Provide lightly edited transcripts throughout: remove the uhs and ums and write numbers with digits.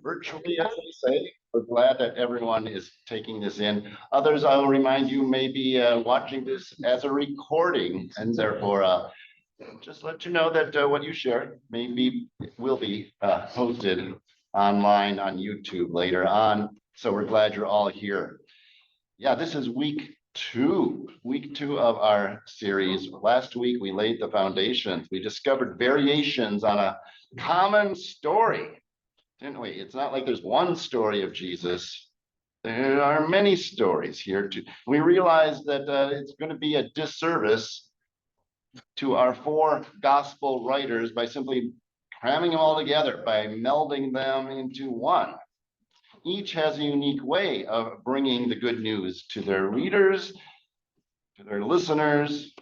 virtually, as we say. We're glad that everyone is taking this in. Others, I will remind you, may be watching this as a recording, and therefore, just let you know that what you share will be posted online on YouTube later on. So we're glad you're all here. Yeah, this is week two of our series. Last week, we laid the foundations. We discovered variations on a common story, didn't we? It's not like there's one story of Jesus. There are many stories here. We realized that it's going to be a disservice to our four gospel writers by simply cramming them all together, by melding them into one. Each has a unique way of bringing the good news to their readers, to their listeners.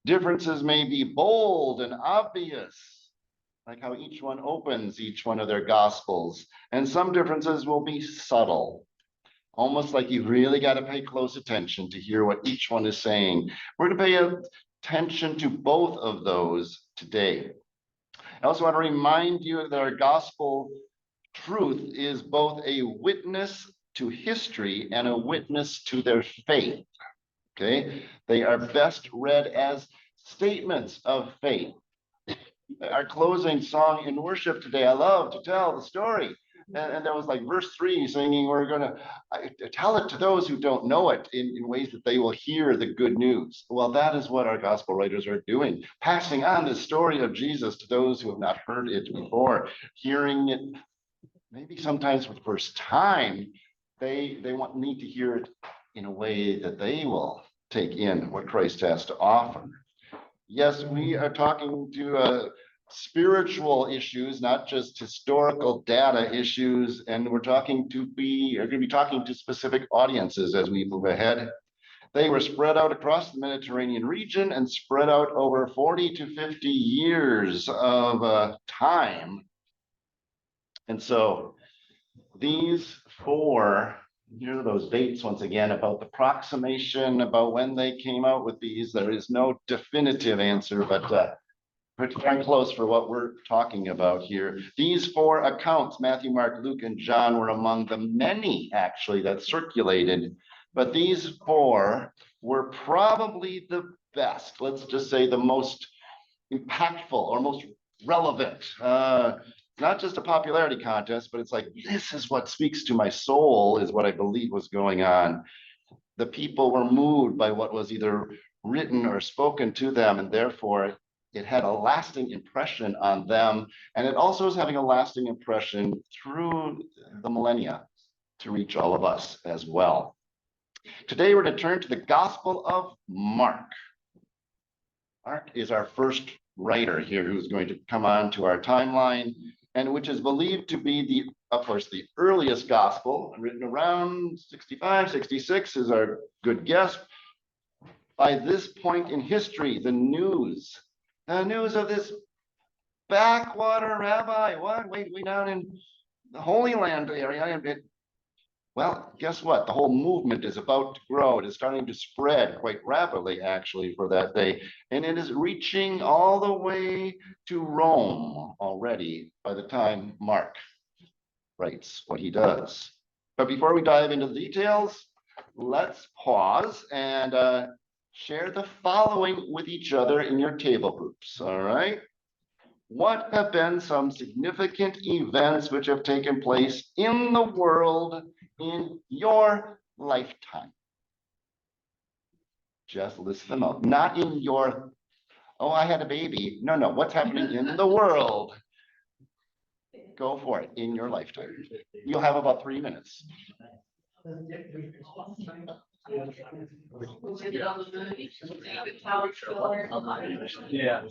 Differences may be bold and obvious, like how each one opens each one of their gospels. And some differences will be subtle, almost like you really got to pay close attention to hear what each one is saying. We're going to pay attention to both of those today. I also want to remind you that our gospel truth is both a witness to history and a witness to their faith. Okay, they are best read as statements of faith. Our closing song in worship today, I love to tell the story. And that was like verse 3 singing, we're going to tell it to those who don't know it in ways that they will hear the good news. Well, that is what our gospel writers are doing, passing on the story of Jesus to those who have not heard it before, hearing it maybe sometimes for the first time. They need to hear it in a way that they will take in what Christ has to offer. Yes, we are talking to spiritual issues, not just historical data issues, and we're going to be talking to specific audiences as we move ahead. They were spread out across the Mediterranean region and spread out over 40 to 50 years of time. And so these four, here are those dates once again about the approximation, about when they came out with these. There is no definitive answer, but pretty close for what we're talking about here. These four accounts, Matthew, Mark, Luke, and John, were among the many actually that circulated, but these four were probably the best, let's just say the most impactful or most relevant. Not just a popularity contest, but it's like, this is what speaks to my soul, is what I believe was going on. The people were moved by what was either written or spoken to them, and therefore it had a lasting impression on them. And it also is having a lasting impression through the millennia to reach all of us as well. Today, we're going to turn to the Gospel of Mark. Mark is our first writer here who's going to come on to our timeline, and which is believed to be of course, the earliest gospel, written around 65, 66 is our good guess. By this point in history, the news of this backwater rabbi, way down in the Holy Land area. Well, guess what? The whole movement is about to grow. It is starting to spread quite rapidly, actually, for that day. And it is reaching all the way to Rome already by the time Mark writes what he does. But before we dive into the details, let's pause and share the following with each other in your table groups, all right? What have been some significant events which have taken place in the world in your lifetime? Just list them out. Not in your, oh, I had a baby. No, what's happening in the world? Go for it, in your lifetime. You'll have about 3 minutes. Yeah.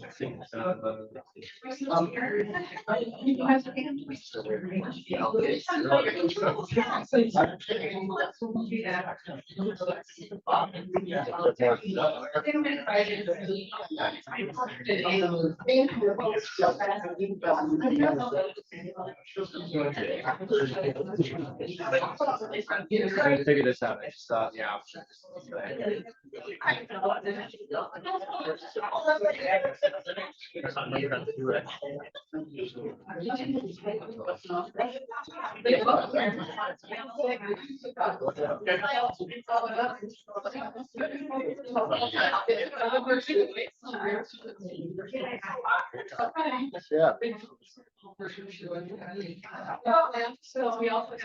Figure this out. I just thought, yeah. Yeah. So we also.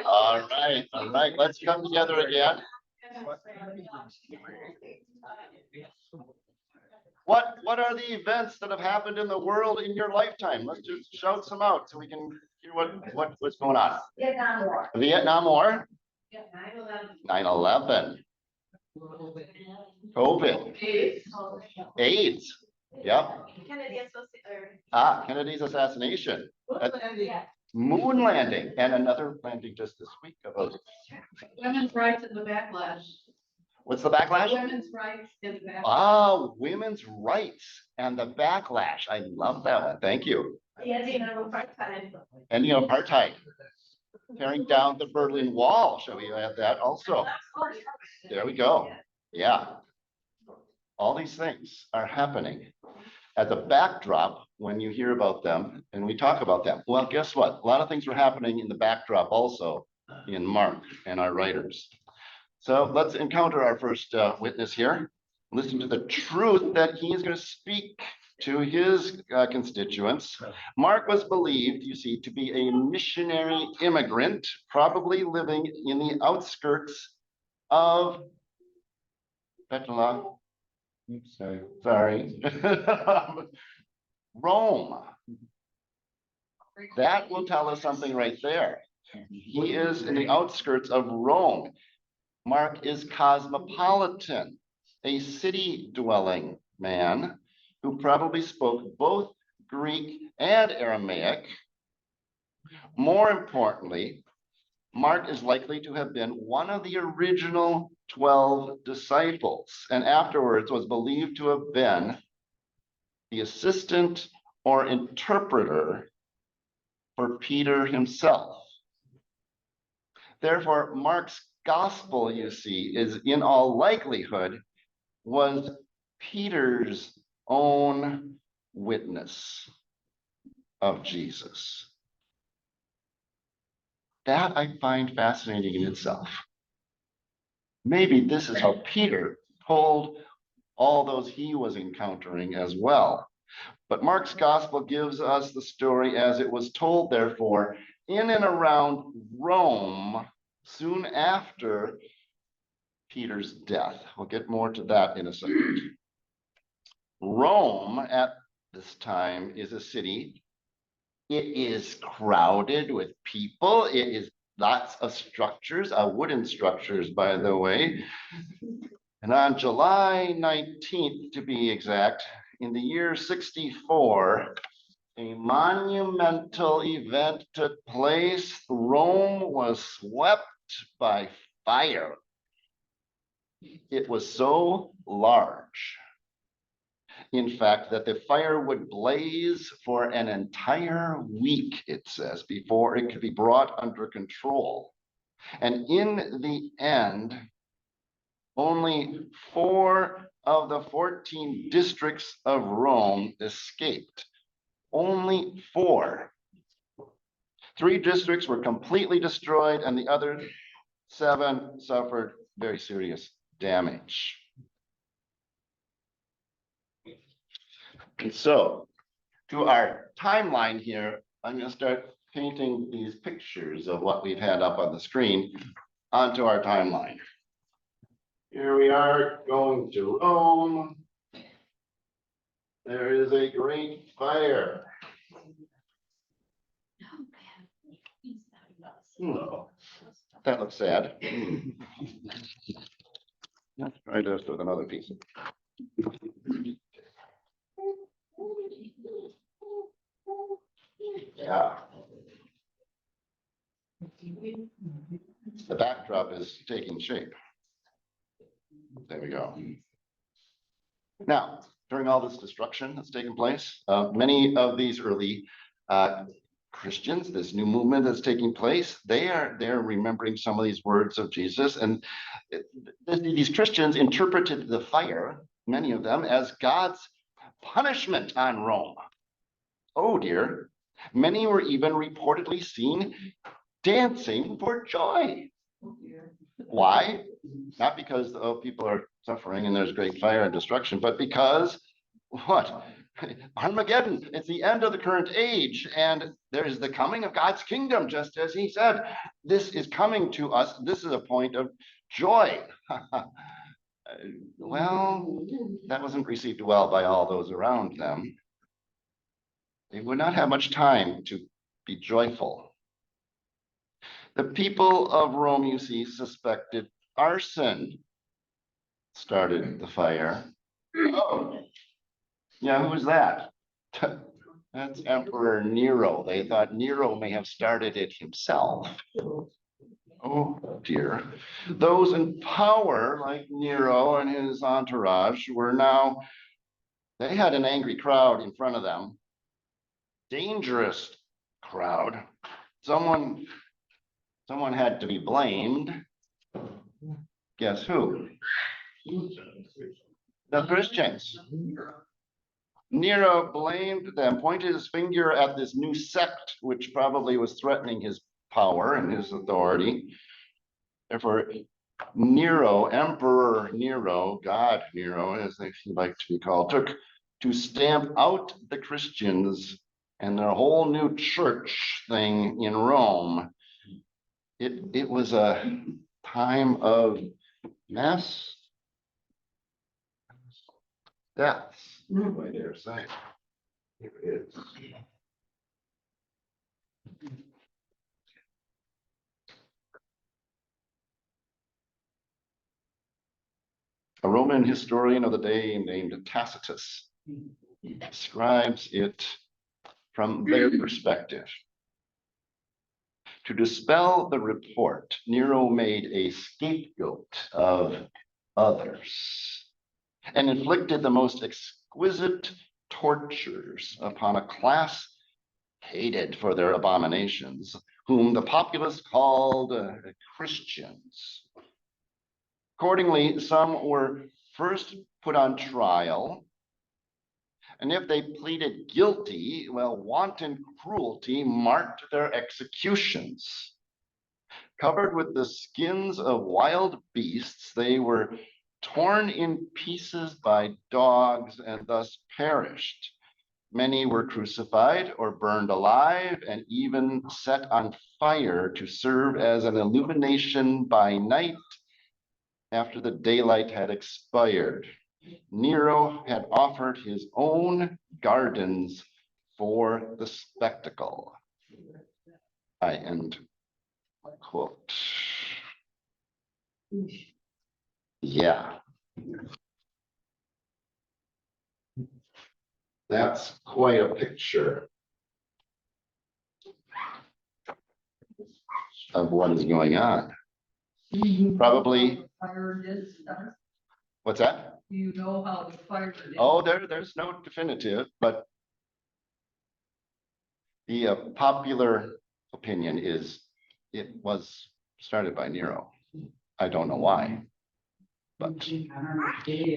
All right, let's come together again. What are the events that have happened in the world in your lifetime? Let's just shout some out so we can hear what's going on. Vietnam War. Vietnam War, Yeah, 9/11, COVID, AIDS. Yep. Kennedy's assassination, moon landing, and another landing just this week about Women's rights and the backlash. what's the backlash? Women's rights and the backlash. Ah, women's rights and the backlash. I love that one. Thank you. Ending of apartheid. Ending of apartheid. Tearing down the Berlin Wall. Shall we add that also? There we go. Yeah. All these things are happening as a backdrop when you hear about them and we talk about them. Well, guess what? A lot of things were happening in the backdrop also in Mark and our writers. So let's encounter our first witness here. Listen to the truth that he is going to speak to his constituents. Mark was believed, you see, to be a missionary immigrant, probably living in the outskirts of Petula. Sorry. Rome. That will tell us something right there. He is in the outskirts of Rome. Mark is cosmopolitan, a city-dwelling man who probably spoke both Greek and Aramaic. More importantly, Mark is likely to have been one of the original 12 disciples, and afterwards was believed to have been the assistant or interpreter for Peter himself. Therefore, Mark's gospel, you see, is in all likelihood was Peter's own witness of Jesus. That I find fascinating in itself. Maybe this is how Peter told all those he was encountering as well. But Mark's gospel gives us the story as it was told, therefore, in and around Rome soon after Peter's death. We'll get more to that in a second. Rome at this time is a city. It is crowded with people. It is lots of structures, wooden structures, by the way. And on July 19th, to be exact, in the year 64, a monumental event took place. Rome was swept by fire. It was so large, in fact, that the fire would blaze for an entire week, it says, before it could be brought under control. And in the end, only 4 of the 14 districts of Rome escaped. Only 4. 3 districts were completely destroyed, and the other 7 suffered very serious damage. And so, to our timeline here, I'm going to start painting these pictures of what we've had up on the screen onto our timeline. Here we are going to Rome. There is a great fire. That looks sad. Let's try this with another piece. Yeah. The backdrop is taking shape. There we go. Now, during all this destruction that's taken place, many of these early Christians, this new movement that's taking place, they're remembering some of these words of Jesus, and these Christians interpreted the fire, many of them, as God's punishment on Rome. Oh dear. Many were even reportedly seen dancing for joy. Why? Not because people are suffering and there's great fire and destruction, but because what? Armageddon, it's the end of the current age, and there is the coming of God's kingdom, just as he said. This is coming to us. This is a point of joy. Well, that wasn't received well by all those around them. They would not have much time to be joyful. The people of Rome, you see, suspected arson started the fire. Oh, yeah, who was that? That's Emperor Nero. They thought Nero may have started it himself. Oh dear. Those in power, like Nero and his entourage, were now, they had an angry crowd in front of them. Dangerous crowd. Someone had to be blamed. Guess who? The Christians. Nero blamed them, pointed his finger at this new sect, which probably was threatening his power and his authority. Therefore, Nero, Emperor Nero, God Nero, as they like to be called, took to stamp out the Christians and their whole new church thing in Rome. It was a time of mass deaths, I dare say. Here it is. A Roman historian of the day named Tacitus describes it from their perspective. To dispel the report, Nero made a scapegoat of others and inflicted the most exquisite tortures upon a class hated for their abominations, whom the populace called Christians. Accordingly, some were first put on trial, and if they pleaded guilty, well, wanton cruelty marked their executions. Covered with the skins of wild beasts, they were torn in pieces by dogs and thus perished. Many were crucified or burned alive and even set on fire to serve as an illumination by night after the daylight had expired. Nero had offered his own gardens for the spectacle. I end my quote. Yeah. That's quite a picture of what is going on. Probably. Fire did start. What's that? Do you know how the fire did? Oh, there's no definitive, but the popular opinion is it was started by Nero. I don't know why, but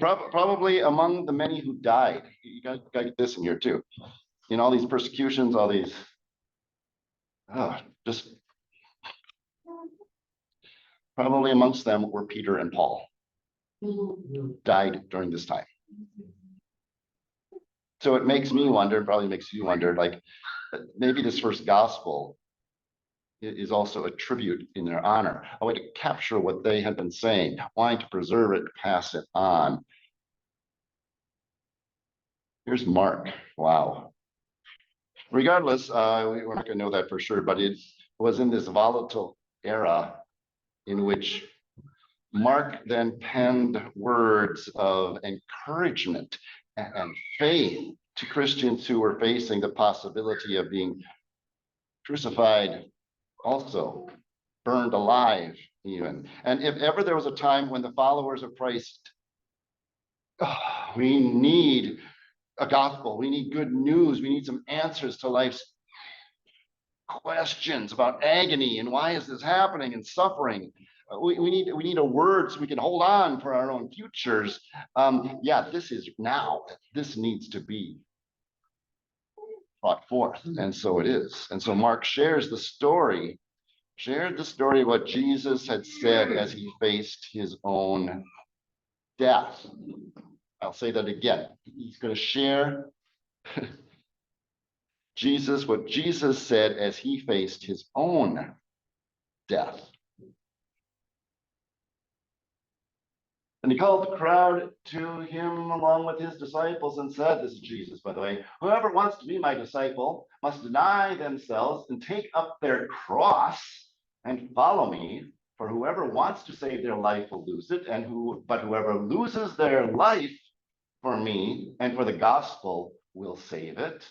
probably among the many who died. You got to get this in here too. In all these persecutions, all these, just probably amongst them were Peter and Paul. Died during this time. So it makes me wonder, probably makes you wonder, like maybe this first gospel is also a tribute in their honor, a way to capture what they had been saying, wanting to preserve it, pass it on. Here's Mark. Wow. Regardless, we're not going to know that for sure, but it was in this volatile era in which Mark then penned words of encouragement and faith to Christians who were facing the possibility of being crucified also, burned alive even. And if ever there was a time when the followers of Christ, we need a gospel, we need good news, we need some answers to life's questions about agony and why is this happening and suffering. We need a word so we can hold on for our own futures. Yeah, this is now. This needs to be brought forth, and so it is. And so Mark shared the story of what Jesus had said as he faced his own death. I'll say that again. He's going to share what Jesus said as he faced his own death. And he called the crowd to him along with his disciples and said, this is Jesus, by the way, whoever wants to be my disciple must deny themselves and take up their cross and follow me. For whoever wants to save their life will lose it, but whoever loses their life for me and for the gospel will save it.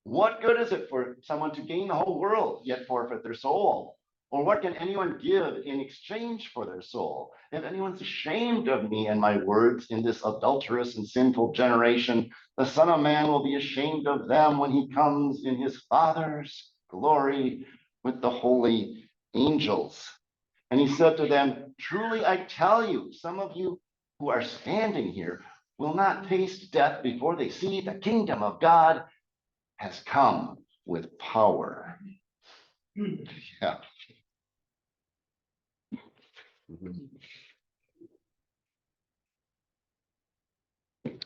What good is it for someone to gain the whole world yet forfeit their soul? Or what can anyone give in exchange for their soul? If anyone's ashamed of me and my words in this adulterous and sinful generation, the Son of Man will be ashamed of them when he comes in his Father's glory with the holy angels. And he said to them, truly I tell you, some of you who are standing here will not taste death before they see the kingdom of God has come with power. Yeah.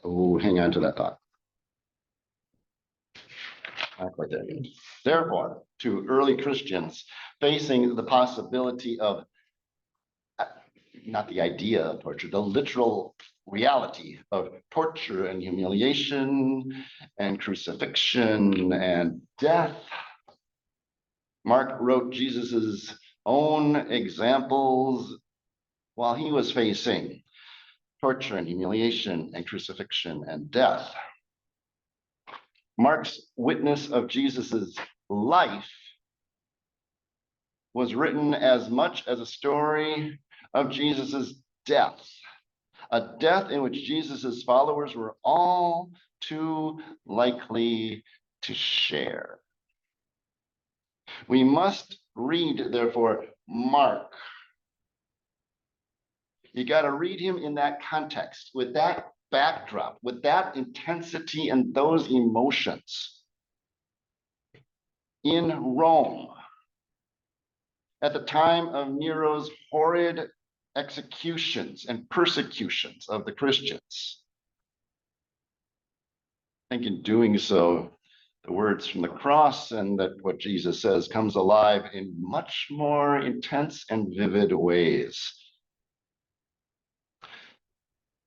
Oh, hang on to that thought. Not quite there. Therefore, to early Christians facing the possibility of, not the idea of torture, the literal reality of torture and humiliation and crucifixion and death, Mark wrote Jesus's own examples while he was facing torture and humiliation and crucifixion and death. Mark's witness of Jesus's life was written as much as a story of Jesus's death, a death in which Jesus's followers were all too likely to share. We must read, therefore, Mark. You got to read him in that context, with that backdrop, with that intensity and those emotions. In Rome, at the time of Nero's horrid executions and persecutions of the Christians. I think in doing so, the words from the cross and that what Jesus says comes alive in much more intense and vivid ways.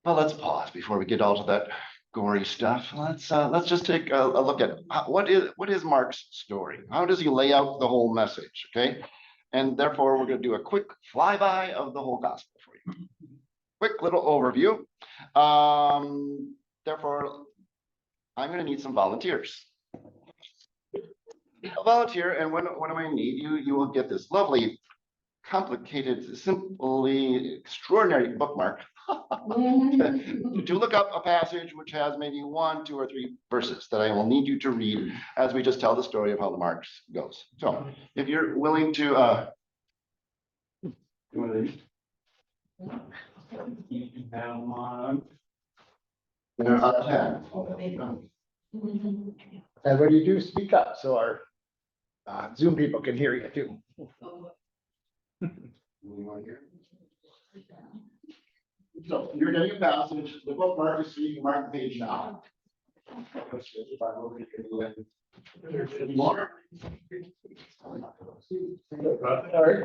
Well, let's pause before we get all to that gory stuff. Let's just take a look at what is Mark's story. How does he lay out the whole message? Okay, and therefore we're going to do a quick flyby of the whole gospel for you. Quick little overview. Therefore, I'm going to need some volunteers. A volunteer, and what do I need? You will get this lovely, complicated, simply extraordinary bookmark to look up a passage which has maybe 1, 2, or 3 verses that I will need you to read as we just tell the story of how the Marks goes. So if you're willing to you want to read? And when you do, speak up so our Zoom people can hear you too. So you're getting a passage, the bookmark is so you can mark the page now. More. All right.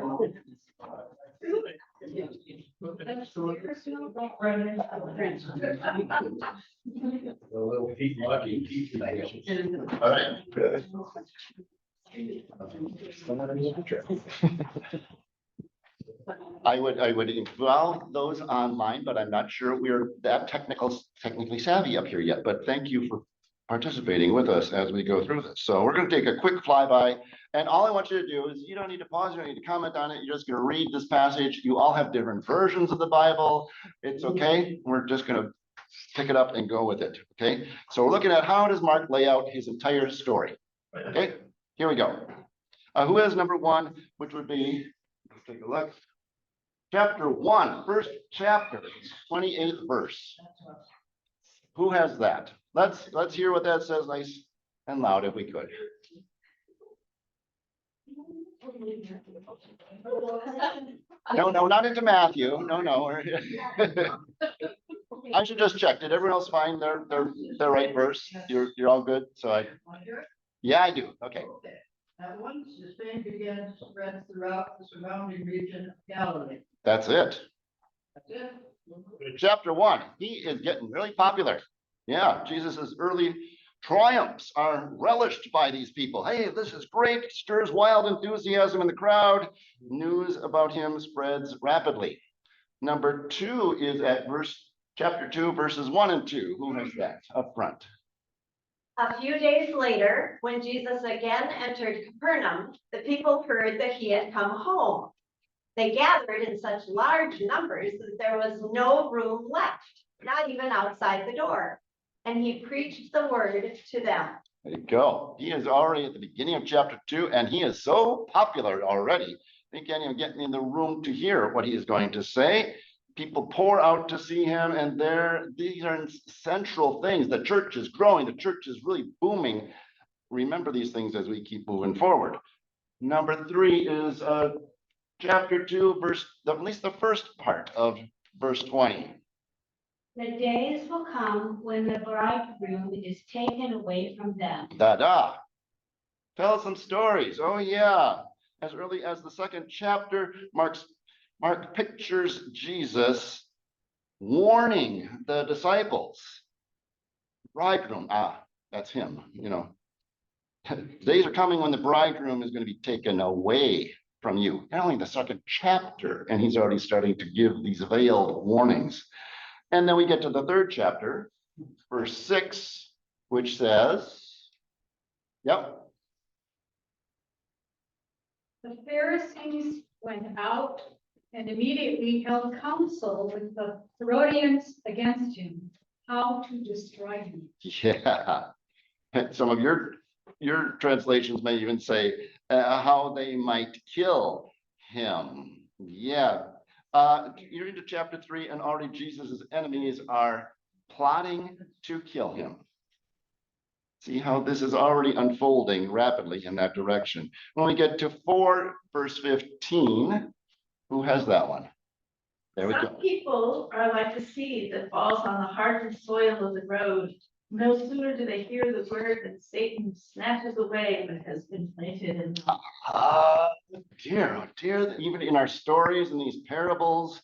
I would involve those online, but I'm not sure we're that technically savvy up here yet. But thank you for participating with us as we go through this. So we're going to take a quick flyby, and all I want you to do is you don't need to pause, you don't need to comment on it. You're just going to read this passage. You all have different versions of the Bible. It's okay. We're just going to pick it up and go with it. Okay. So we're looking at how does Mark lay out his entire story. Okay. Here we go. Who has number 1, which would be, let's take a look. Chapter 1, first chapter, 28th verse. Who has that? Let's hear what that says nice and loud if we could. No, not into Matthew. No. I should just check. Did everyone else find their right verse? You're all good. So yeah, I do. Okay. At once the fame began to spread throughout the surrounding region of Galilee. That's it. That's it. Chapter 1. He is getting really popular. Yeah, Jesus's early triumphs are relished by these people. Hey, this is great. Stirs wild enthusiasm in the crowd. News about him spreads rapidly. Number 2 is at chapter 2, verses 1 and 2. Who has that up front? A few days later, when Jesus again entered Capernaum, the people heard that he had come home. They gathered in such large numbers that there was no room left, not even outside the door. And he preached the word to them. There you go. He is already at the beginning of chapter 2, and he is so popular already. They can't even get in the room to hear what he is going to say. People pour out to see him, and these are central things. The church is growing. The church is really booming. Remember these things as we keep moving forward. Number 3 is chapter 2, at least the first part of verse 20. The days will come when the bridegroom is taken away from them. Da-da. Tell some stories. Oh, yeah. As early as the 2nd chapter, Mark pictures Jesus warning the disciples. Bridegroom, that's him, Days are coming when the bridegroom is going to be taken away from you. Not only the 2nd chapter, and he's already starting to give these veiled warnings. And then we get to the 3rd chapter, verse 6, which says, yep. The Pharisees went out and immediately held counsel with the Herodians against him, how to destroy him. Yeah. Some of your translations may even say how they might kill him. Yeah. You're into chapter 3, and already Jesus's enemies are plotting to kill him. See how this is already unfolding rapidly in that direction. When we get to 4, verse 15, who has that one? There we Some go. people are like the seed that falls on the hardened soil of the road. No sooner do they hear the word than Satan snatches away what has been planted in them. Oh dear, even in our stories and these parables,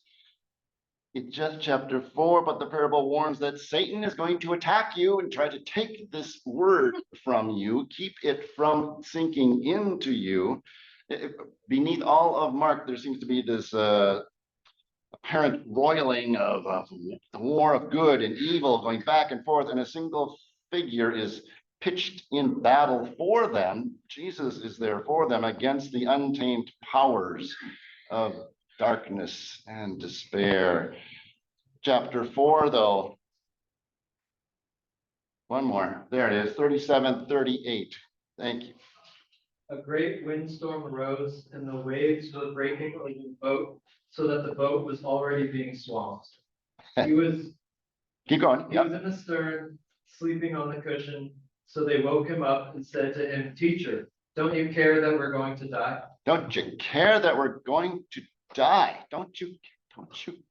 it's just chapter 4, but the parable warns that Satan is going to attack you and try to take this word from you, keep it from sinking into you. Beneath all of Mark, there seems to be this apparent roiling of the war of good and evil going back and forth, and a single figure is pitched in battle for them. Jesus is there for them against the untamed powers of darkness and despair. Chapter 4, though, one more. There it is, 37-38. Thank you. A great windstorm arose, and the waves were breaking over the boat, so that the boat was already being swamped. He was Keep going. He was in the stern, sleeping on the cushion. So they woke him up and said to him, "Teacher, don't you care that we're going to die?" Don't you care that we're going to die? Don't you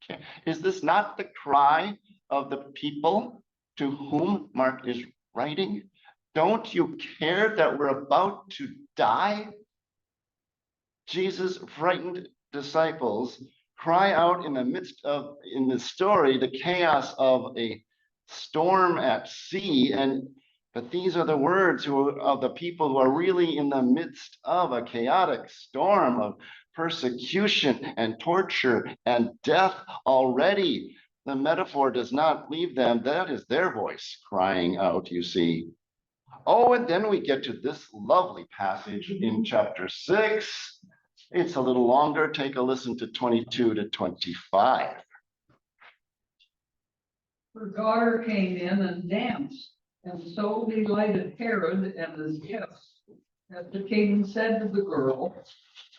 care? Is this not the cry of the people to whom Mark is writing? Don't you care that we're about to die? Jesus' frightened disciples cry out in the story, the chaos of a storm at sea, but these are the words of the people who are really in the midst of a chaotic storm of persecution and torture and death already. The metaphor does not leave them. That is their voice crying out, you see. Oh, and then we get to this lovely passage in chapter 6. It's a little longer. Take a listen to 22 to 25. Her daughter came in and danced, and so delighted Herod and his guests that the king said to the girl,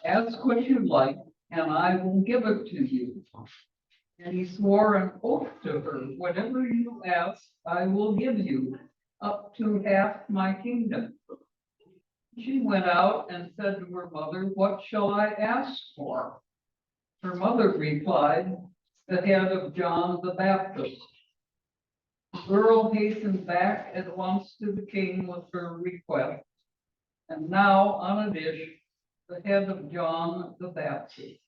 "Ask what you like, and I will give it to you." And he swore an oath to her, "Whatever you ask, I will give you, up to half my kingdom." She went out and said to her mother, "What shall I ask for?" Her mother replied, "The head of John the Baptist." The girl hastened back at once to the king with her request. And now on a dish, the head of John the Baptist.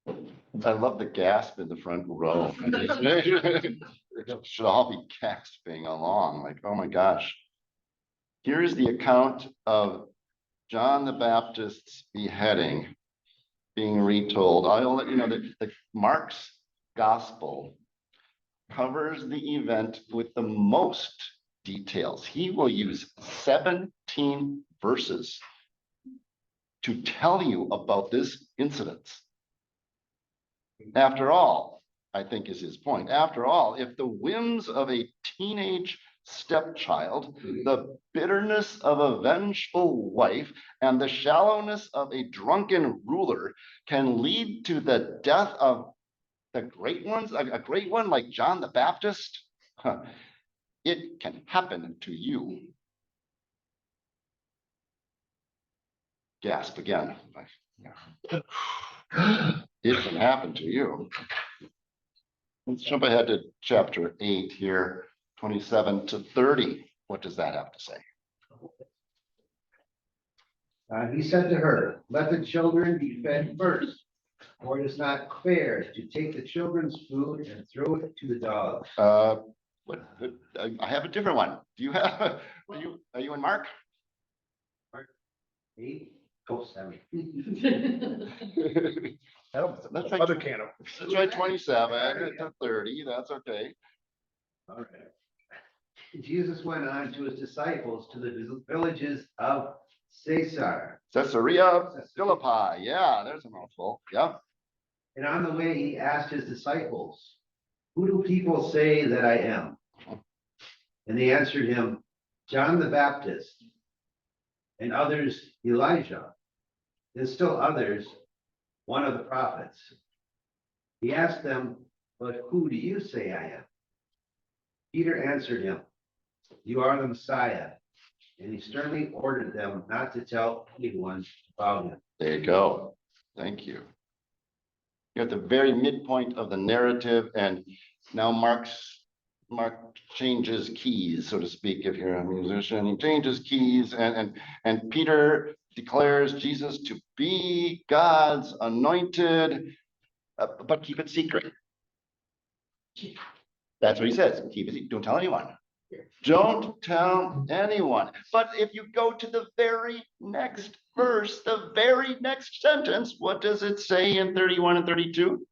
I love the gasp in the front row. It should all be gasping along, like, oh my gosh. Here's the account of John the Baptist's beheading being retold. I'll let you know that Mark's gospel covers the event with the most details. He will use 17 verses to tell you about this incident. After all, I think is his point. After all, if the whims of a teenage stepchild, the bitterness of a vengeful wife, and the shallowness of a drunken ruler can lead to the death of the great ones, a great one like John the Baptist, it can happen to you. Gasp again. It can happen to you. Let's jump ahead to chapter 8 here, 27 to 30. What does that have to say? He said to her, "Let the children be fed first, for it is not fair to take the children's food and throw it to the dogs." I have a different one. Do you have? Are you in Mark? 8, oh, 7. That's right. Other can of. That's right. 27 to 30. That's okay. All right. Jesus went on to his disciples to the villages of Caesarea Philippi. Yeah, there's a mouthful. Yeah. And on the way, he asked his disciples, "Who do people say that I am?" And they answered him, "John the Baptist, and others Elijah, and still others, one of the prophets." He asked them, "But who do you say I am?" Peter answered him, "You are the Messiah." And he sternly ordered them not to tell anyone about him. There you go. Thank you. You're at the very midpoint of the narrative, and now Mark changes keys, so to speak. If you're a musician, he changes keys, and Peter declares Jesus to be God's anointed, but keep it secret. That's what he says. Keep it. Don't tell anyone. Don't tell anyone. But if you go to the very next verse, the very next sentence, what does it say in 31 and 32?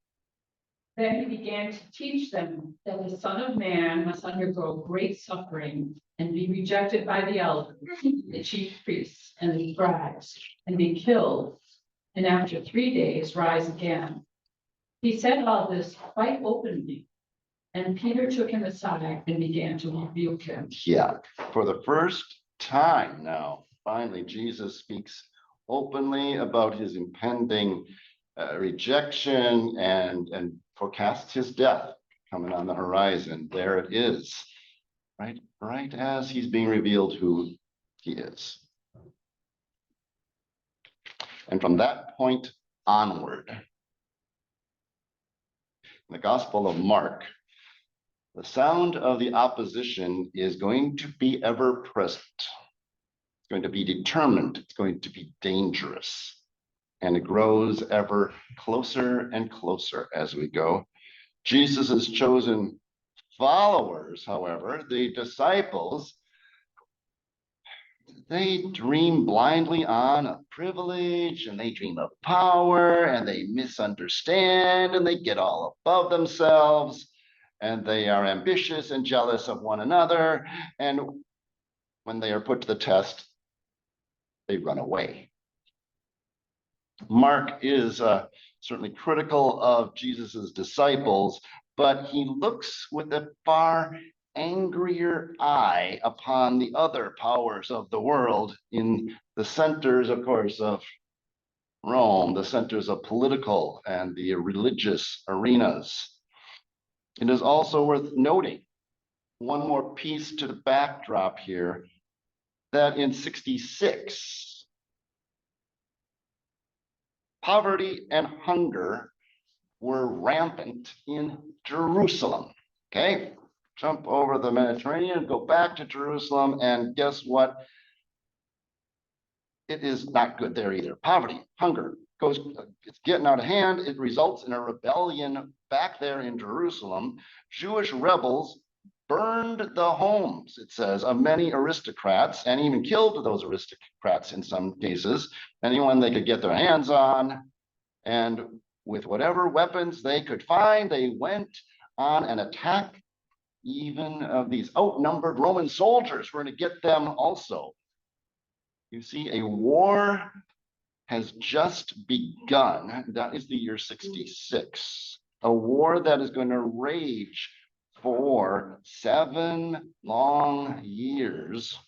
Then he began to teach them that the Son of Man must undergo great suffering and be rejected by the elders, the chief priests, and the scribes, and be killed, and after 3 days rise again. He said all this quite openly, and Peter took him aside and began to rebuke him. Yeah, for the first time now, finally, Jesus speaks openly about his impending rejection and forecasts his death coming on the horizon. There it is, right as he's being revealed who he is. And from that point onward, in the Gospel of Mark, the sound of the opposition is going to be ever present. It's going to be determined. It's going to be dangerous. And it grows ever closer and closer as we go. Jesus' chosen followers, however, the disciples, they dream blindly on of privilege, and they dream of power, and they misunderstand, and they get all above themselves, and they are ambitious and jealous of one another. And when they are put to the test, they run away. Mark is certainly critical of Jesus's disciples, but he looks with a far angrier eye upon the other powers of the world in the centers, of course, of Rome, the centers of political and the religious arenas. It is also worth noting, one more piece to the backdrop here, that in 66, poverty and hunger were rampant in Jerusalem. Okay, jump over the Mediterranean, go back to Jerusalem, and guess what? It is not good there either. Poverty, hunger it's getting out of hand. It results in a rebellion back there in Jerusalem. Jewish rebels burned the homes, it says, of many aristocrats, and even killed those aristocrats in some cases, anyone they could get their hands on. And with whatever weapons they could find, they went on an attack even of these outnumbered Roman soldiers. We're going to get them also. You see, a war has just begun. That is the year 66. A war that is going to rage for 7 long years.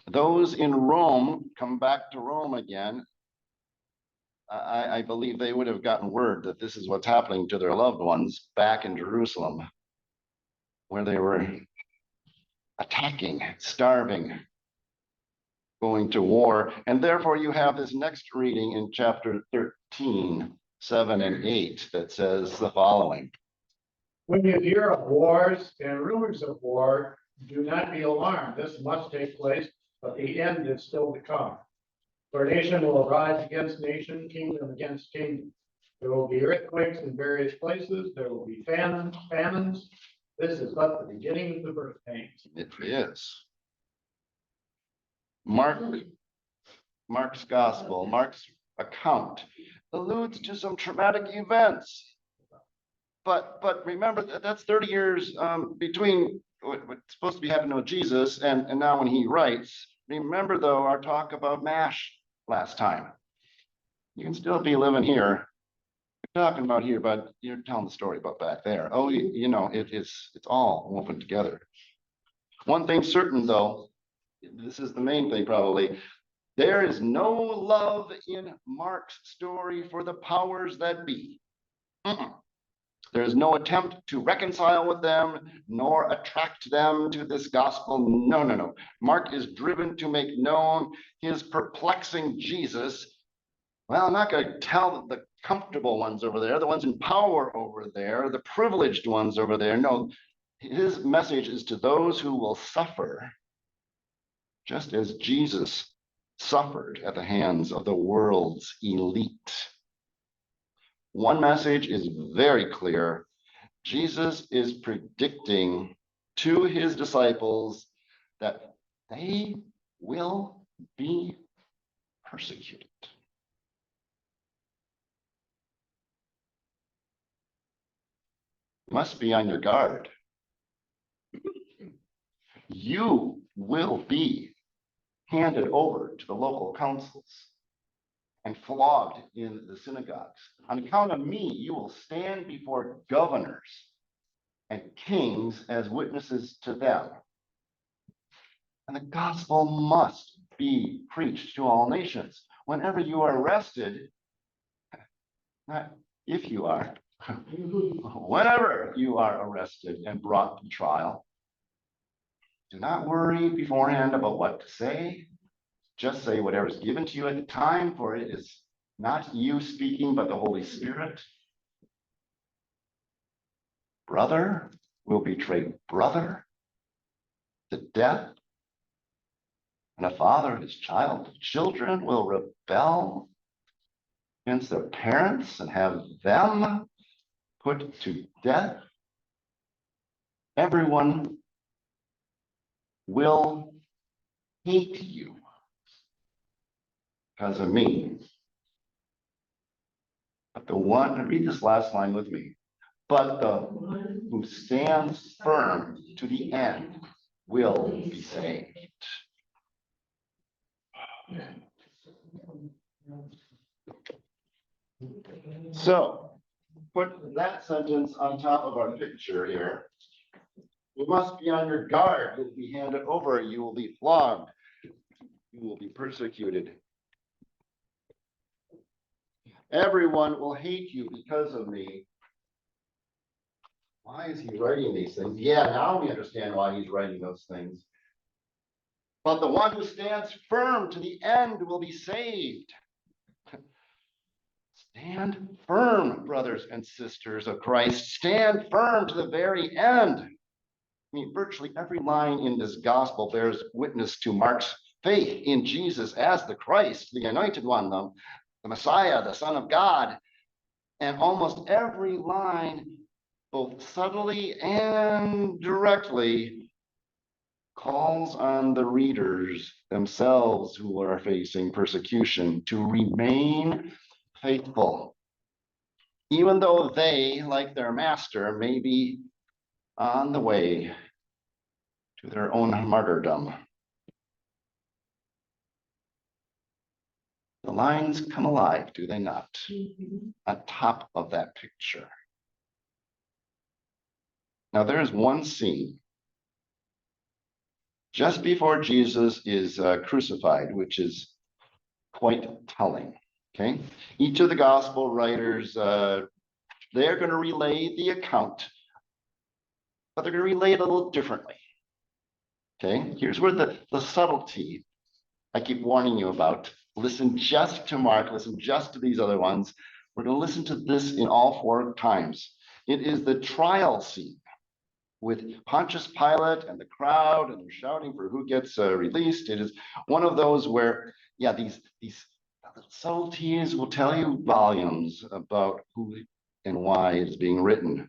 Those in Rome come back to Rome again. I believe they would have gotten word that this is what's happening to their loved ones back in Jerusalem, where they were attacking, starving, going to war. And therefore you have this next reading in chapter 13, 7 and 8 that says the following. When you hear of wars and rumors of war, do not be alarmed. This must take place, but the end is still to come. For nation will rise against nation, kingdom against kingdom. There will be earthquakes in various places. There will be famines. This is but the beginning of the birth pains. It is. Mark's gospel, Mark's account alludes to some traumatic events. But remember, that's 30 years between what's supposed to be happening with Jesus and now when he writes. Remember, though, our talk about MASH last time. You can still be living here. You're talking about here, but you're telling the story about back there. Oh, you know, it's all woven together. One thing certain, though, this is the main thing probably, there is no love in Mark's story for the powers that be. There is no attempt to reconcile with them, nor attract them to this gospel. No. Mark is driven to make known his perplexing Jesus. Well, I'm not going to tell the comfortable ones over there, the ones in power over there, the privileged ones over there. No, his message is to those who will suffer, just as Jesus suffered at the hands of the world's elite. One message is very clear. Jesus is predicting to his disciples that they will be persecuted. You must be on your guard. You will be handed over to the local councils and flogged in the synagogues. On account of me, you will stand before governors and kings as witnesses to them. And the gospel must be preached to all nations. Whenever you are arrested, not if you are, whenever you are arrested and brought to trial, do not worry beforehand about what to say. Just say whatever is given to you at the time, for it is not you speaking, but the Holy Spirit. Brother will betray brother to death, and a father his child. Children will rebel against their parents and have them put to death. Everyone will hate you because of me. But the one, read this last line with me. But the one who stands firm to the end will be saved. So, put that sentence on top of our picture here. You must be on your guard. You will be handed over. You will be flogged. You will be persecuted. Everyone will hate you because of me. Why is he writing these things? Yeah, now we understand why he's writing those things. But the one who stands firm to the end will be saved. Stand firm, brothers and sisters of Christ. Stand firm to the very end. I mean, virtually every line in this gospel bears witness to Mark's faith in Jesus as the Christ, the anointed one, the Messiah, the Son of God. And almost every line, both subtly and directly, calls on the readers themselves who are facing persecution to remain faithful, even though they, like their master, may be on the way to their own martyrdom. The lines come alive, do they not? On top of that picture. Now there's one scene just before Jesus is crucified, which is quite telling. Okay, each of the gospel writers, they're going to relay the account, but they're going to relay it a little differently. Okay, here's where the subtlety I keep warning you about. Listen just to Mark, listen just to these other ones. We're going to listen to this in all 4 times. It is the trial scene with Pontius Pilate and the crowd, and they're shouting for who gets released. It is one of those where, yeah, these subtleties will tell you volumes about who and why it is being written.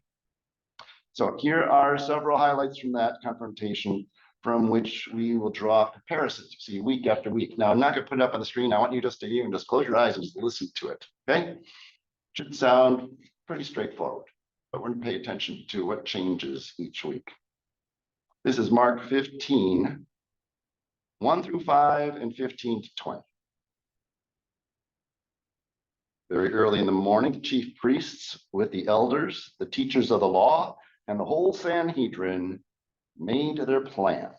So here are several highlights from that confrontation, from which we will draw comparisons, see, week after week. Now, I'm not going to put it up on the screen. I want you just to even just close your eyes and just listen to it, okay? Should sound pretty straightforward, but we're going to pay attention to what changes each week. This is Mark 15, 1 through 5, and 15 to 20. Very early in the morning, the chief priests with the elders, the teachers of the law, and the whole Sanhedrin made their plans.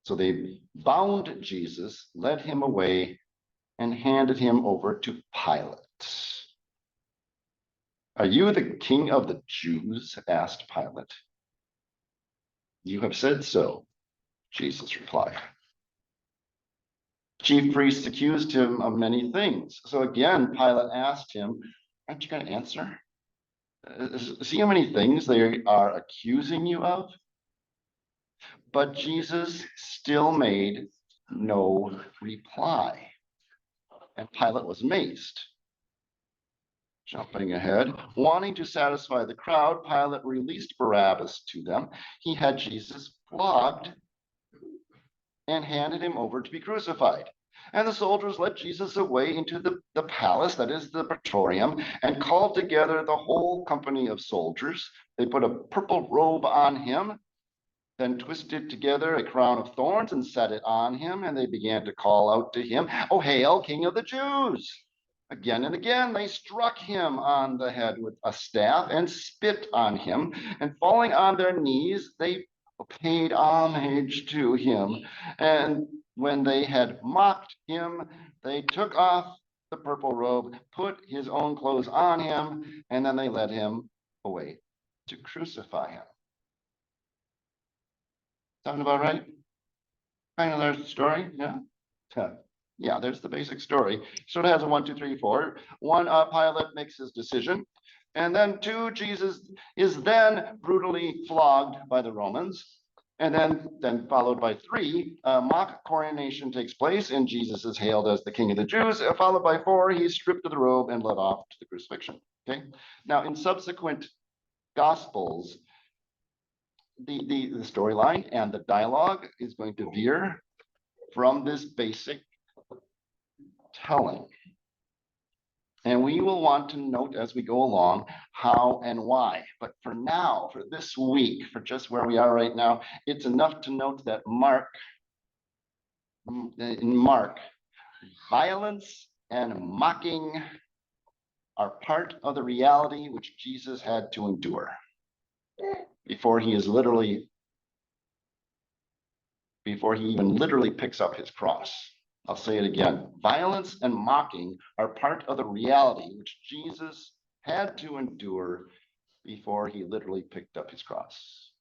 So they bound Jesus, led him away, and handed him over to Pilate. "Are you the king of the Jews?" asked Pilate. "You have said so," Jesus replied. Chief priests accused him of many things. So again, Pilate asked him, "Aren't you going to answer? See how many things they are accusing you of?" But Jesus still made no reply, and Pilate was amazed. Jumping ahead, wanting to satisfy the crowd, Pilate released Barabbas to them. He had Jesus flogged and handed him over to be crucified. And the soldiers led Jesus away into the palace, that is the praetorium, and called together the whole company of soldiers. They put a purple robe on him, then twisted together a crown of thorns and set it on him, and they began to call out to him, "Oh, hail, King of the Jews!" Again and again, they struck him on the head with a staff and spit on him, and falling on their knees, they paid homage to him. And when they had mocked him, they took off the purple robe, put his own clothes on him, and then they led him away to crucify him. Sound about right? Kind of there's the story, yeah? Yeah, there's the basic story. So it has a 1, 2, 3, 4. 1, Pilate makes his decision. And then 2, Jesus is then brutally flogged by the Romans. And then followed by 3, mock coronation takes place, and Jesus is hailed as the King of the Jews. Followed by 4, he's stripped of the robe and led off to the crucifixion. Okay. Now, in subsequent Gospels, the storyline and the dialogue is going to veer from this basic telling. And we will want to note as we go along how and why. But for now, for this week, for just where we are right now, it's enough to note that in Mark, violence and mocking are part of the reality which Jesus had to endure before he even literally picks up his cross. I'll say it again. Violence and mocking are part of the reality which Jesus had to endure before he literally picked up his cross.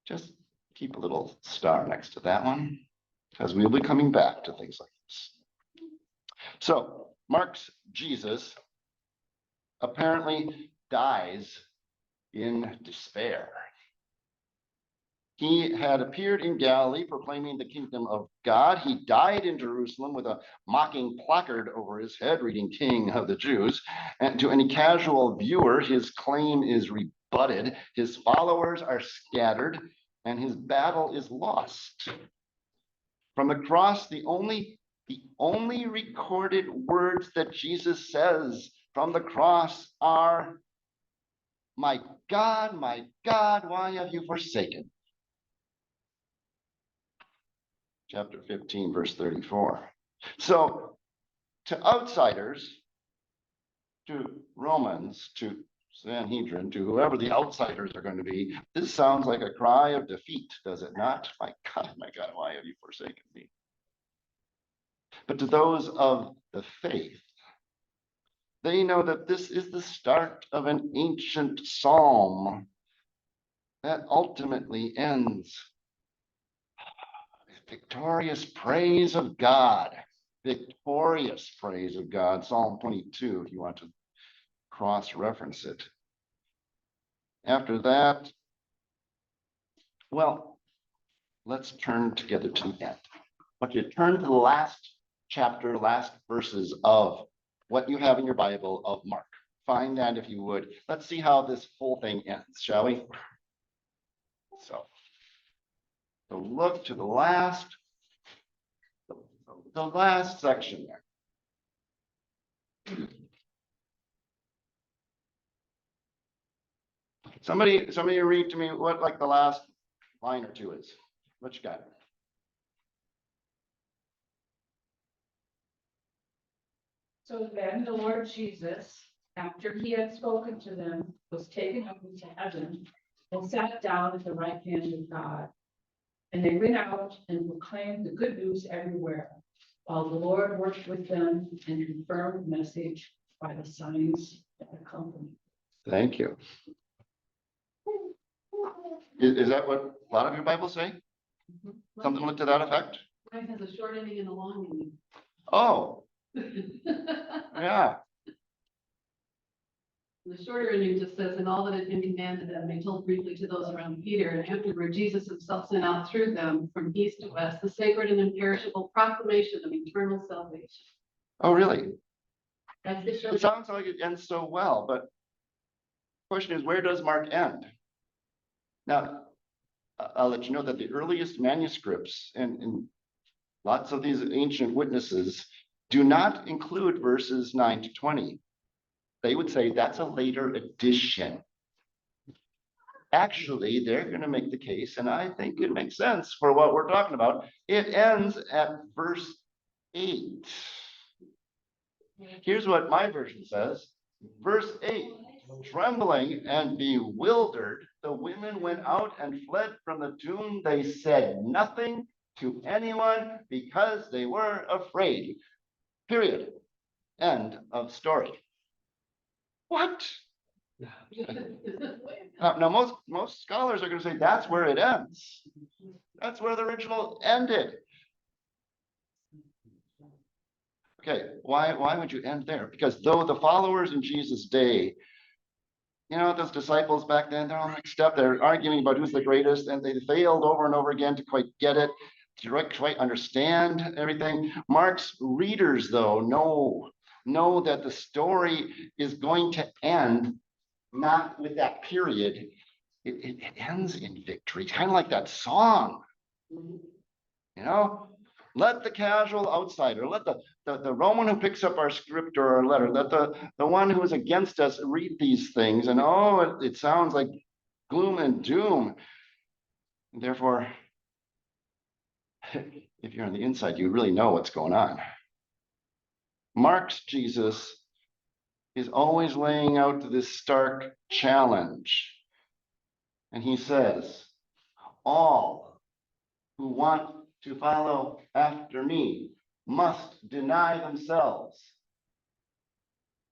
Just keep a little star next to that one, because we'll be coming back to things like this. So Mark's Jesus apparently dies in despair. He had appeared in Galilee proclaiming the kingdom of God. He died in Jerusalem with a mocking placard over his head reading King of the Jews. And to any casual viewer, his claim is rebutted. His followers are scattered and his battle is lost. From the cross, the only recorded words that Jesus says from the cross are, my God, why have you forsaken? Chapter 15, verse 34. So to outsiders, to Romans, to Sanhedrin, to whoever the outsiders are going to be, this sounds like a cry of defeat, does it not? My God, why have you forsaken me? But to those of the faith, they know that this is the start of an ancient psalm that ultimately ends with victorious praise of God. Victorious praise of God. Psalm 22, if you want to cross-reference it. After that, well, let's turn together to the end. But you turn to the last chapter, last verses of what you have in your Bible of Mark. Find that if you would. Let's see how this whole thing ends, shall we? So look to the last section there. Somebody read to me what like the last line or two is. What you got? So then the Lord Jesus, after he had spoken to them, was taken up into heaven and sat down at the right hand of God. And they went out and proclaimed the good news everywhere, while the Lord worked with them and confirmed the message by the signs that accompanied. Thank you. Is that what a lot of your Bibles say? Something to that effect? Mine has a short ending and a long ending. Oh, yeah. The shorter ending just says, and all that had been commanded them, they told briefly to those around Peter, and afterward Jesus himself sent out through them from east to west the sacred and imperishable proclamation of eternal salvation. Oh, really? That's the It short. sounds like it ends so well, but the question is, where does Mark end? Now, I'll let you know that the earliest manuscripts and lots of these ancient witnesses do not include verses 9 to 20. They would say that's a later addition. Actually, they're going to make the case, and I think it makes sense for what we're talking about. It ends at verse 8. Here's what my version says. Verse 8, trembling and bewildered, the women went out and fled from the tomb. They said nothing to anyone because they were afraid. Period. End of story. What? Now most scholars are going to say that's where it ends. That's where the original ended. Okay, why would you end there? Because though the followers in Jesus' day, you know, those disciples back then, they're all mixed up. They're arguing about who's the greatest, and they failed over and over again to quite get it, to quite understand everything. Mark's readers, though, know that the story is going to end not with that period. It ends in victory. It's kind of like that song, you know? Let the casual outsider, let the Roman who picks up our script or our letter, let the one who is against us read these things, and oh, it sounds like gloom and doom. And therefore, if you're on the inside, you really know what's going on. Mark's Jesus is always laying out this stark challenge. And he says, all who want to follow after me must deny themselves,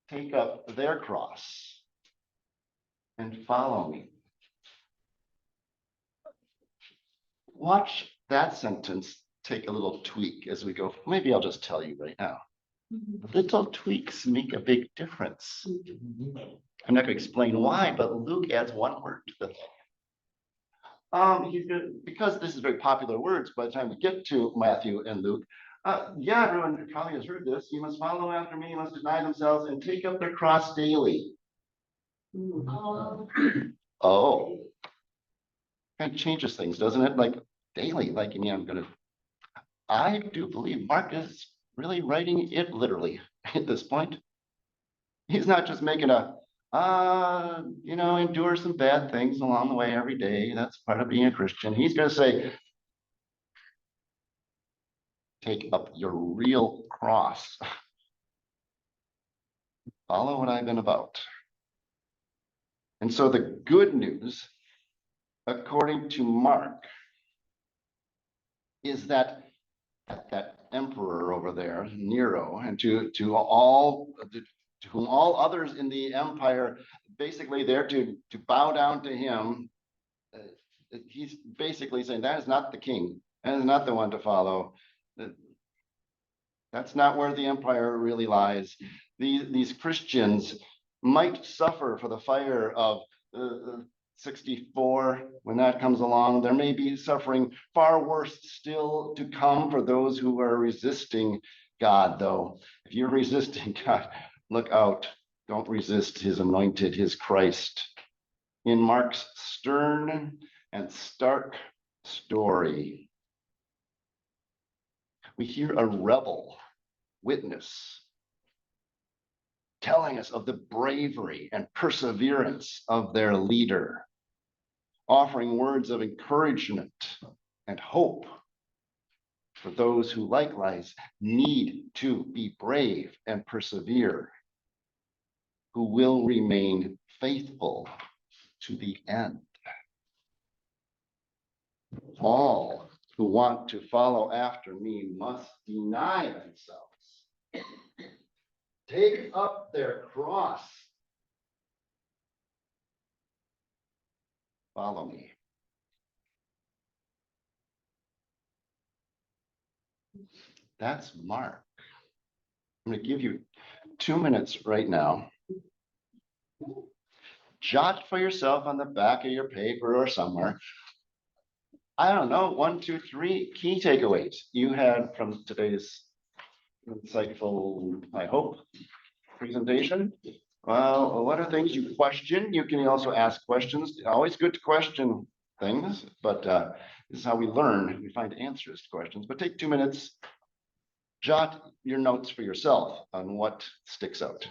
take up their cross, and follow me. Watch that sentence take a little tweak as we go. Maybe I'll just tell you right now. Little tweaks make a big difference. I'm not going to explain why, but Luke adds one word to the thing. Because this is very popular words by the time we get to Matthew and Luke. Yeah, everyone probably has heard this. You must follow after me, you must deny themselves and take up their cross daily. Oh, kind of changes things, doesn't it? Like daily, like, I mean, I do believe Mark is really writing it literally at this point. He's not just making endure some bad things along the way every day. That's part of being a Christian. He's going to say, take up your real cross. Follow what I've been about. And so the good news, according to Mark, is that emperor over there, Nero, and to whom all others in the empire, basically they're to bow down to him. He's basically saying that is not the king, that is not the one to follow. That's not where the empire really lies. These Christians might suffer for the fire of 64 when that comes along. There may be suffering far worse still to come for those who are resisting God, though. If you're resisting God, look out. Don't resist his anointed, his Christ. In Mark's stern and stark story, we hear a rebel witness telling us of the bravery and perseverance of their leader, offering words of encouragement and hope for those who likewise need to be brave and persevere, who will remain faithful to the end. All who want to follow after me must deny themselves, take up their cross, follow me. That's Mark. I'm going to give you 2 minutes right now. Jot for yourself on the back of your paper or somewhere, I don't know, 1, 2, 3 key takeaways you had from today's insightful, I hope, presentation. Well, what are things you question? You can also ask questions. Always good to question things, but this is how we learn. We find answers to questions. But take 2 minutes, jot your notes for yourself on what sticks out.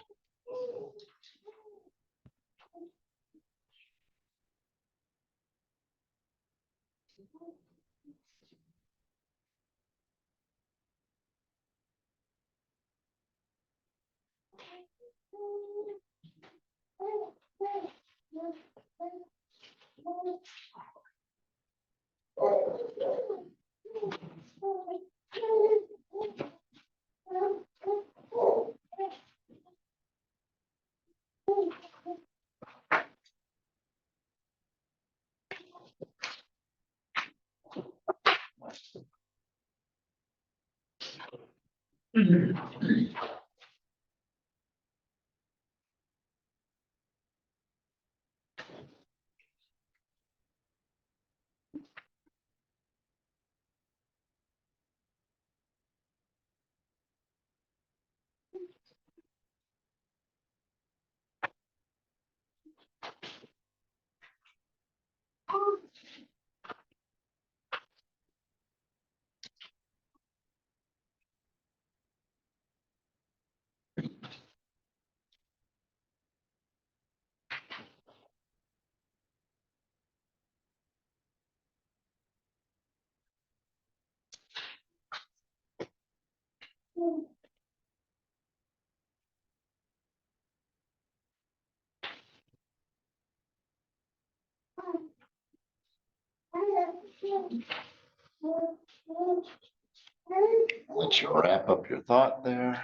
Let you wrap up your thought there.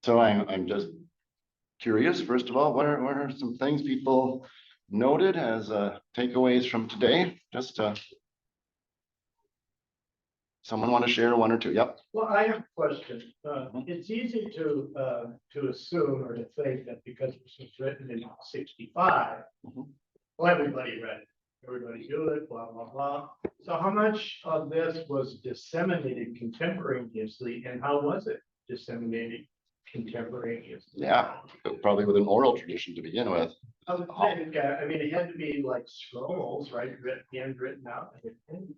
So I'm just curious, first of all, what are some things people noted as takeaways from today? Just someone want to share one or two? Yep. Well, I have a question. It's easy to assume or to think that because this was written in 65, Mhm. well, everybody read it. Everybody knew it, blah, blah, blah. So how much of this was disseminated contemporaneously and how was it disseminated contemporaneously? Yeah, probably with an oral tradition to begin with. I would think, I mean, it had to be like scrolls, right? Handwritten out.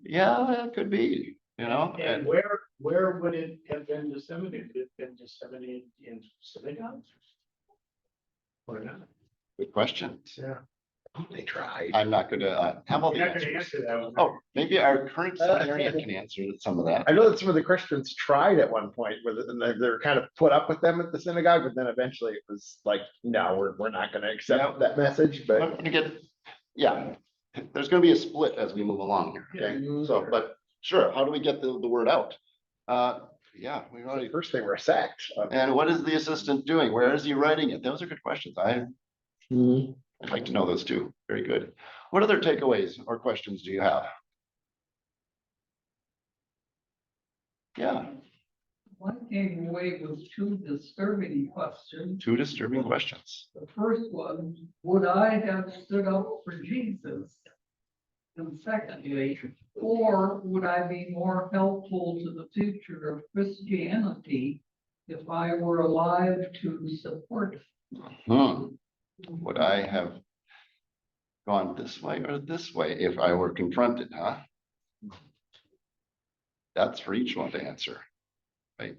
Yeah, it could be, you know. And where would it have been disseminated? It been disseminated in synagogues? Or not? Good question. Yeah. They tried. I'm not gonna have all the You're not gonna answers. answer that one. Oh, maybe our current seminarian can answer some of that. I know that some of the Christians tried at one point with it, and they were kind of put up with them at the synagogue, but then eventually it was like, no, we're not gonna accept that message, I'm but. gonna get, yeah, there's gonna be a split as we move along here, okay? Yeah. So, but sure, how do we get the word out? Yeah, we already, First they were sacked. and what is the assistant doing? Where is he writing it? Those are good questions. I'd like to know those too. Very good. What other takeaways or questions do you have? Yeah, I came away with two disturbing questions. two disturbing questions. The first one, would I have stood up for Jesus? And secondly, or would I be more helpful to the future of Christianity if I were alive to support it? Would I have gone this way or this way if I were confronted, huh? That's for each one to answer, right?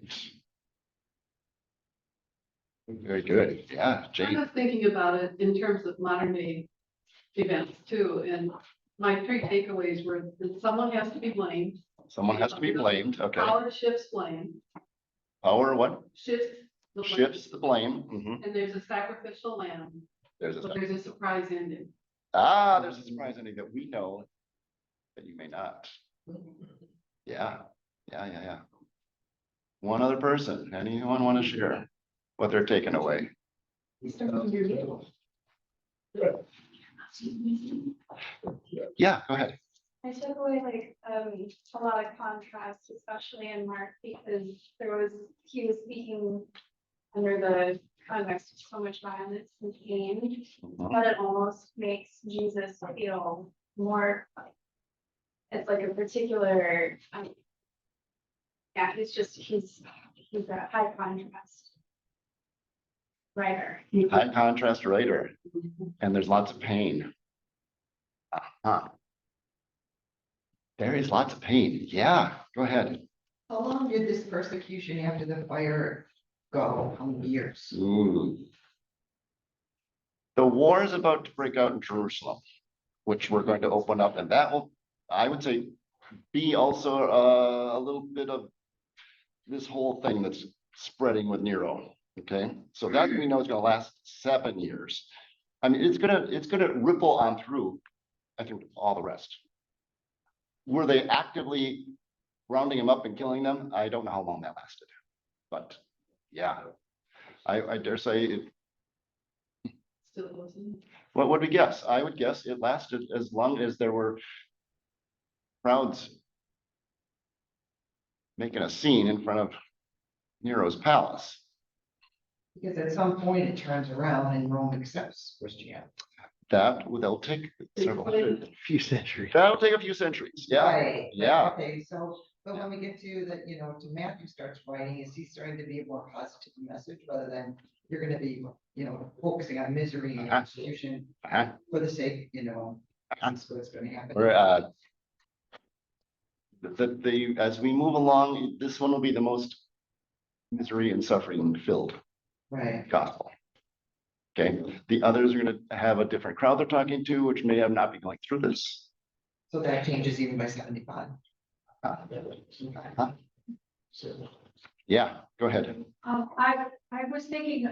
Very good. Yeah, I'm Jane. just thinking about it in terms of modern day events too, and my three takeaways were that someone has to be blamed. Someone has to be blamed. Okay. Power shifts blame, Power what? shifts the blame, Shifts the blame. Mhm. and there's a sacrificial lamb, There's a, but there's a surprise ending. there's a surprise ending that we know that you may not. Yeah, yeah. One other person, anyone want to share what they're taking away? Yeah, go ahead. I took away a lot of contrast, especially in Mark, because he was speaking under the context of so much violence and pain, but it almost makes Jesus feel more like it's like a particular, yeah, he's a high contrast writer. High contrast writer, and there's lots of pain. There is lots of pain. Yeah, go ahead. How long did this persecution after the fire go? How many years? Ooh. The war is about to break out in Jerusalem, which we're going to open up, and that will, I would say, be also a little bit of this whole thing that's spreading with Nero. Okay, so that we know is going to last 7 years. I mean, it's gonna ripple on through, I think, all the rest. Were they actively rounding them up and killing them? I don't know how long that lasted, but yeah, I dare say it. Still wasn't. What would we guess? I would guess it lasted as long as there were crowds making a scene in front of Nero's palace. Because at some point it turns around and Rome accepts Christianity. They'll take several hundred, Few centuries. that'll take a few centuries. Yeah, Right. yeah. Okay, so, but when we get to that, to Matthew starts writing, is he starting to be a more positive message rather than you're gonna be, focusing on misery and persecution for the sake, that's what's gonna happen. We're as we move along, this one will be the most misery and suffering filled Right. gospel. Okay, the others are gonna have a different crowd they're talking to, which may have not be going through this. So that changes even by 75. Huh? Yeah, go ahead. I was thinking,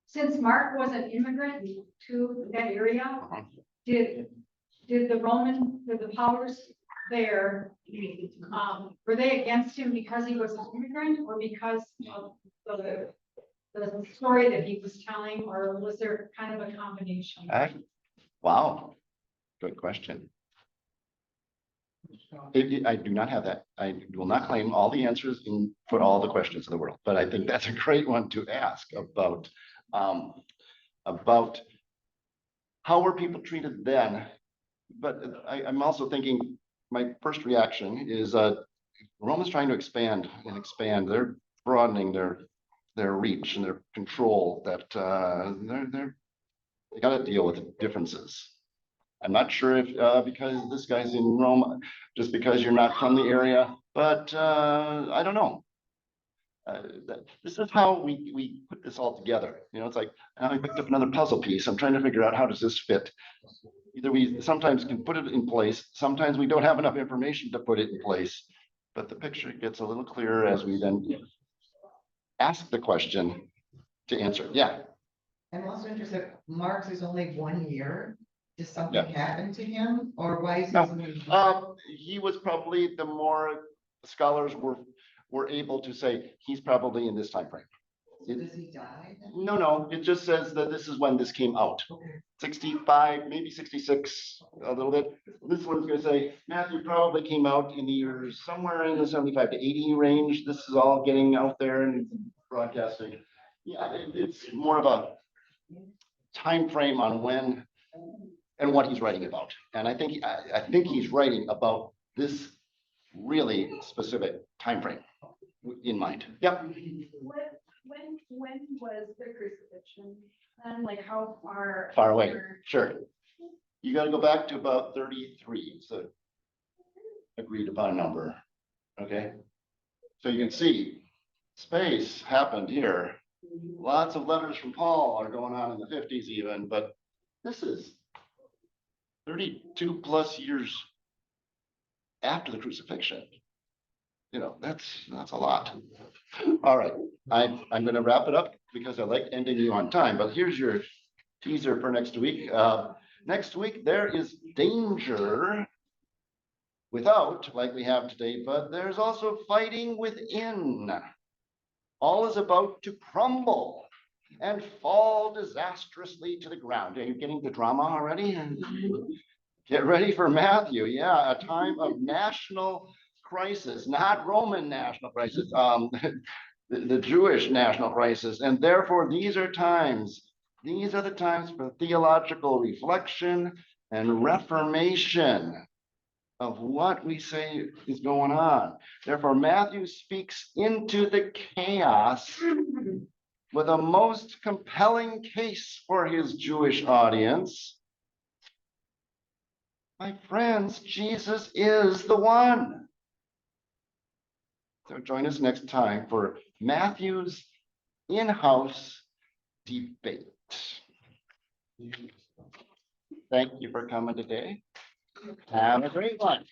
since Mark was an immigrant to that area, did the powers there, were they against him because he was an immigrant or because of the story that he was telling, or was there kind of a combination? Wow, good question. I do not have that. I will not claim all the answers for all the questions in the world, but I think that's a great one to ask about how were people treated then. But I'm also thinking, my first reaction is Rome is trying to expand and expand. They're broadening their reach and their control. That they got to deal with the differences. I'm not sure if because this guy's in Rome, just because you're not from the area, but I don't know. This is how we put this all together. You know, it's like I picked up another puzzle piece. I'm trying to figure out how does this fit. Either we sometimes can put it in place, sometimes we don't have enough information to put it in place, but the picture gets a little clearer as we then ask the question to answer. Yeah. I'm also interested, Mark's is only 1 year. Did something happen to him or why is he? He was probably the more scholars were able to say he's probably in this time frame. Does he die then? No, it just says that this is when this came out. Okay. 65, maybe 66, a little bit. This one's gonna say Matthew probably came out in the years somewhere in the 75 to 80 range. This is all getting out there and broadcasting. Yeah, it's more of a time frame on when and what he's writing about. And I think he's writing about this really specific time frame in mind. Yep. When was the crucifixion? And like how far? Far away, sure. You gotta go back to about 33, so agreed upon number, okay? So you can see space happened here. Lots of letters from Paul are going on in the 50s even, but this is 32 plus years after the crucifixion. You know, that's a lot. All right, I'm going to wrap it up because I like ending you on time, but here's your teaser for next week. Next week, there is danger without, like we have today, but there's also fighting within. All is about to crumble and fall disastrously to the ground. Are you getting the drama already? Get ready for Matthew. Yeah, a time of national crisis, not Roman national crisis, the Jewish national crisis. And therefore, these are the times for theological reflection and reformation of what we say is going on. Therefore, Matthew speaks into the chaos with a most compelling case for his Jewish audience. My friends, Jesus is the one. So join us next time for Matthew's in-house debate. Thank you for coming today. Have a great one.